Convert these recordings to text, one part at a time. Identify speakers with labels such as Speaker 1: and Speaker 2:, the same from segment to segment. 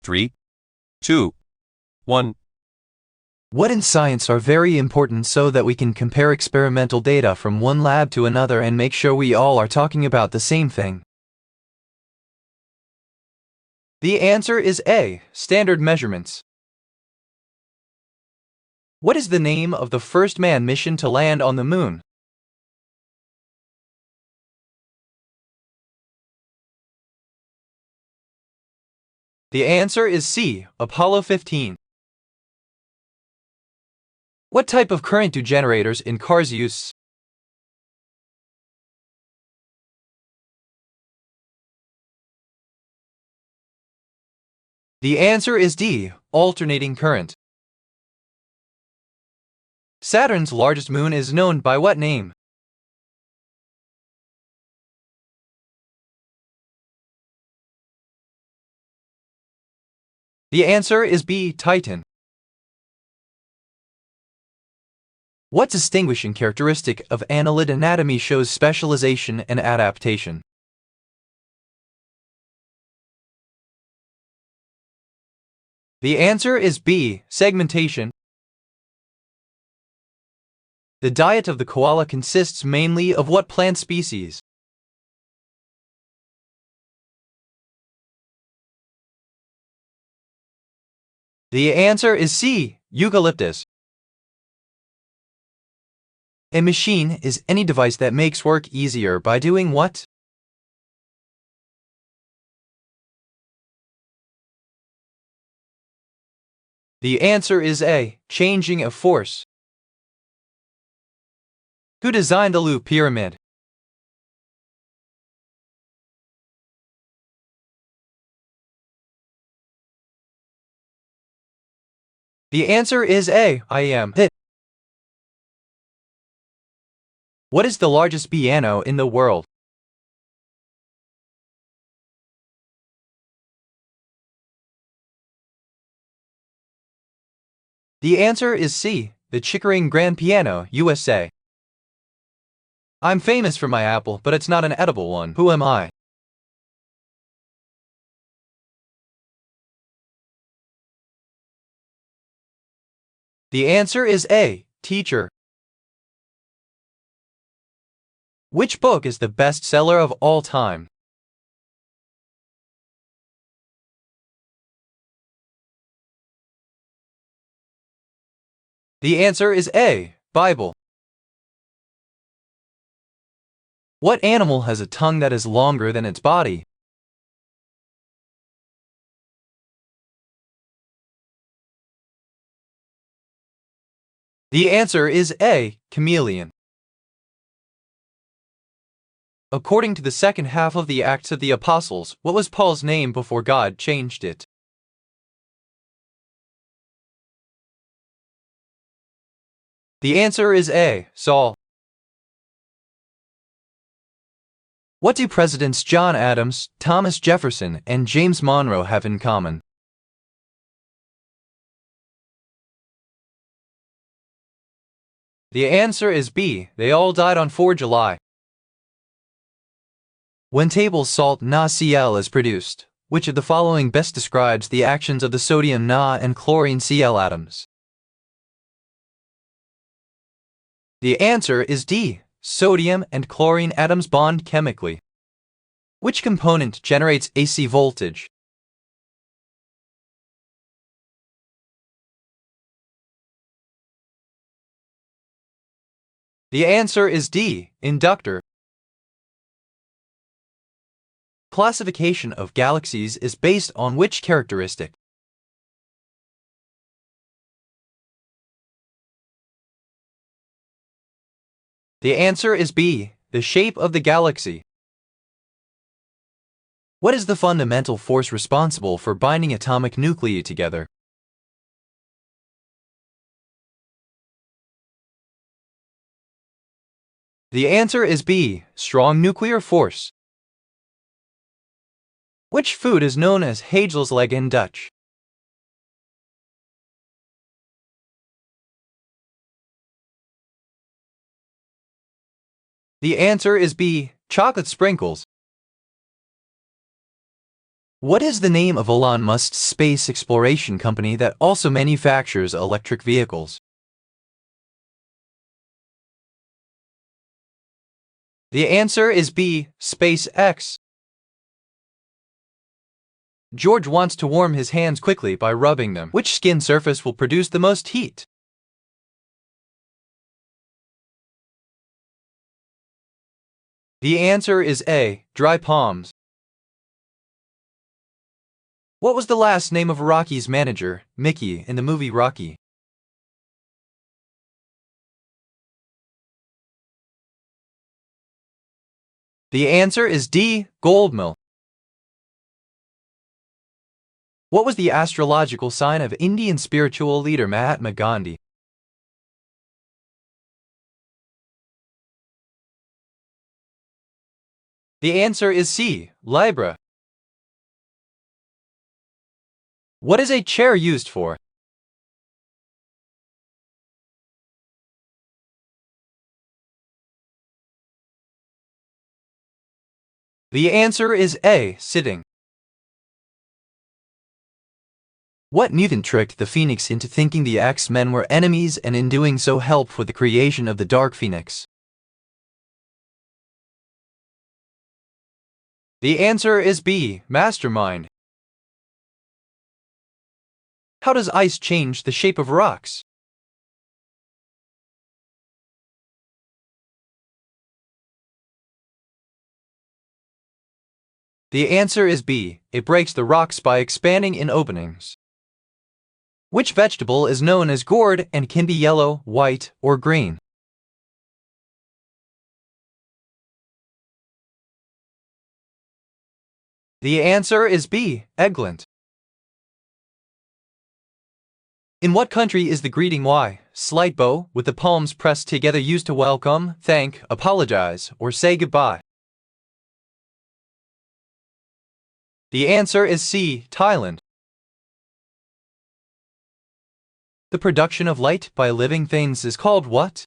Speaker 1: 3, 2, 1.
Speaker 2: What in science are very important so that we can compare experimental data from one lab to another and make sure we all are talking about the same thing? The answer is A. Standard measurements. What is the name of the first manned mission to land on the moon? The answer is C. Apollo 15. What type of current do generators in cars use? The answer is D. Alternating current. Saturn's largest moon is known by what name? The answer is B. Titan. What distinguishing characteristic of annelid anatomy shows specialization and adaptation? The answer is B. Segmentation. The diet of the koala consists mainly of what plant species? The answer is C. Eucalyptus. A machine is any device that makes work easier by doing what? The answer is A. Changing a force. Who designed the Louvre Pyramid? The answer is A. I.M. Pitt. What is the largest piano in the world? The answer is C. The Chickering Grand Piano, USA. I'm famous for my apple, but it's not an edible one. Who am I? The answer is A. Teacher. Which book is the bestseller of all time? The answer is A. Bible. What animal has a tongue that is longer than its body? The answer is A. Chameleon. According to the second half of the Acts of the Apostles, what was Paul's name before God changed it? The answer is A. Saul. What do Presidents John Adams, Thomas Jefferson, and James Monroe have in common? The answer is B. They all died on 4 July. When table salt NaCl is produced, which of the following best describes the actions of the sodium Na and chlorine Cl atoms? The answer is D. Sodium and chlorine atoms bond chemically. Which component generates AC voltage? The answer is D. Inductor. Classification of galaxies is based on which characteristic? The answer is B. The shape of the galaxy. What is the fundamental force responsible for binding atomic nuclei together? The answer is B. Strong nuclear force. Which food is known as Hagelslag in Dutch? The answer is B. Chocolate sprinkles. What is the name of Elon Musk's space exploration company that also manufactures electric vehicles? The answer is B, SpaceX. George wants to warm his hands quickly by rubbing them. Which skin surface will produce the most heat? The answer is A, dry palms. What was the last name of Rocky's manager, Mickey, in the movie Rocky? The answer is D, Goldmill. What was the astrological sign of Indian spiritual leader Mahatma Gandhi? The answer is C, Libra. What is a chair used for? The answer is A, sitting. What mutant tricked the Phoenix into thinking the X-Men were enemies and in doing so helped with the creation of the Dark Phoenix? The answer is B, Mastermind. How does ice change the shape of rocks? The answer is B, it breaks the rocks by expanding in openings. Which vegetable is known as gourd and can be yellow, white, or green? The answer is B, eggplant. In what country is the greeting Y, slight bow, with the palms pressed together used to welcome, thank, apologize, or say goodbye? The answer is C, Thailand. The production of light by living things is called what?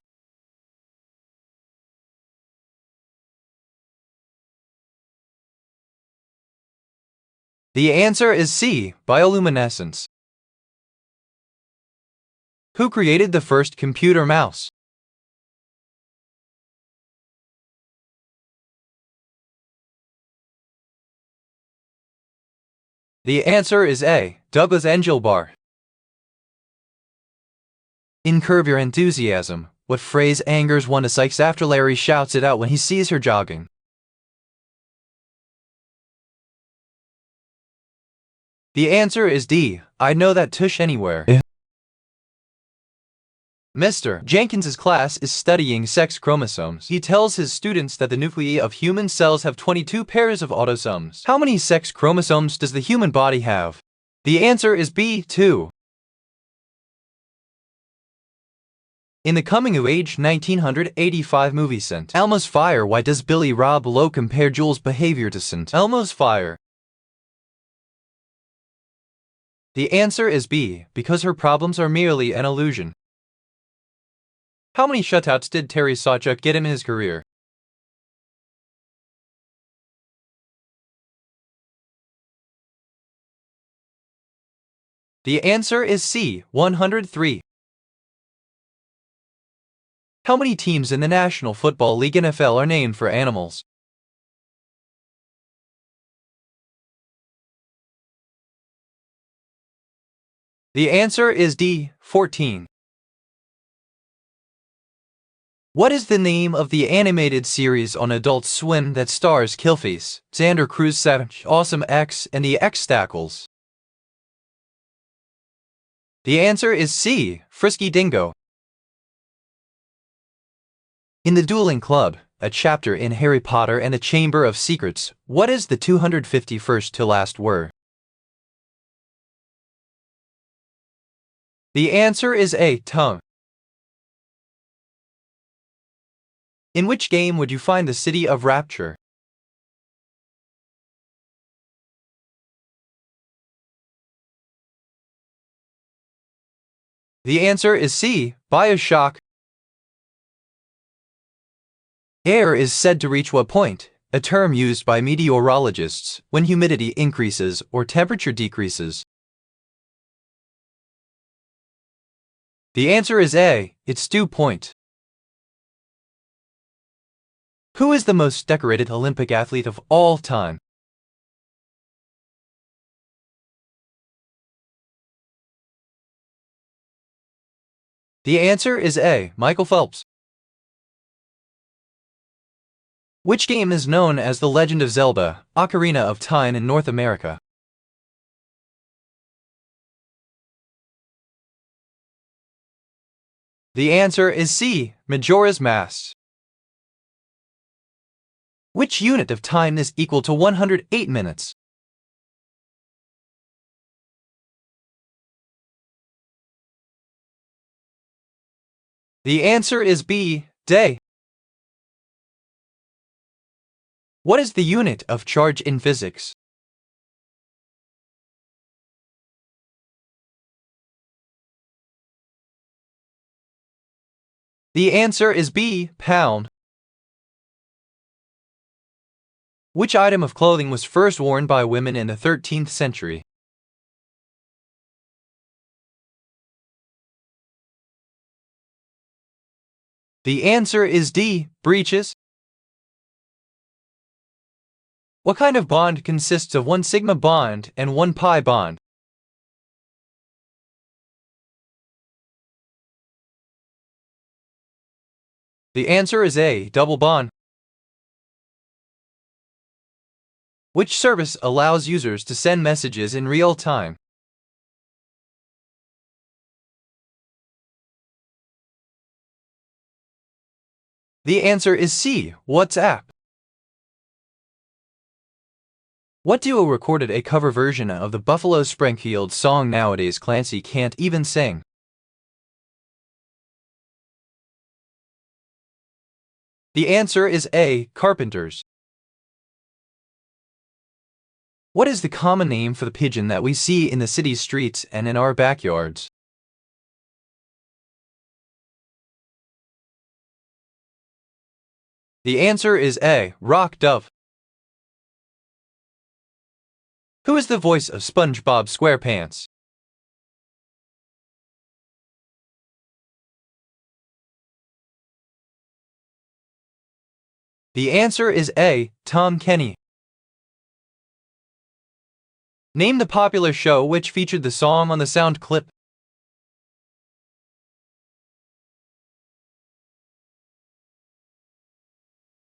Speaker 2: The answer is C, bioluminescence. Who created the first computer mouse? The answer is A, Douglas Engelbart. In Curb Your Enthusiasm, what phrase angers Wanda Sykes after Larry shouts it out when he sees her jogging? The answer is D, I'd know that tush anywhere. Mr. Jenkins's class is studying sex chromosomes. He tells his students that the nuclei of human cells have 22 pairs of autosomes. How many sex chromosomes does the human body have? The answer is B, 2. In the coming-of-age 1985 movie St. Elmo's Fire, why does Billy Rob Lowe compare Jules' behavior to St. Elmo's Fire? The answer is B, because her problems are merely an illusion. How many shutouts did Terry Sawchuk get in his career? The answer is C, 103. How many teams in the National Football League NFL are named for animals? The answer is D, 14. What is the name of the animated series on Adult Swim that stars Killface, Xander Cruz Savage, Awesome X, and the X-Tackles? The answer is C, Frisky Dingo. In the Dueling Club, a chapter in Harry Potter and the Chamber of Secrets, what is the 251st to last word? The answer is A, tongue. In which game would you find the City of Rapture? The answer is C, BioShock. Air is said to reach what point a term used by meteorologists when humidity increases or temperature decreases? The answer is A. It's dew point. Who is the most decorated Olympic athlete of all time? The answer is A. Michael Phelps. Which game is known as The Legend of Zelda: Ocarina of Time in North America? The answer is C. Majora's Mask. Which unit of time is equal to 108 minutes? The answer is B. Day. What is the unit of charge in physics? The answer is B. Pound. Which item of clothing was first worn by women in the 13th century? The answer is D. Breeches. What kind of bond consists of one sigma bond and one pi bond? The answer is A. Double bond. Which service allows users to send messages in real time? The answer is C. WhatsApp. What duo recorded a cover version of the Buffalo Springfield song Nowadays Clancy Can't Even Sing? The answer is A. Carpenters. What is the common name for the pigeon that we see in the city's streets and in our backyards? The answer is A. Rock dove. Who is the voice of SpongeBob SquarePants? The answer is A. Tom Kenny. Name the popular show which featured the song on the sound clip.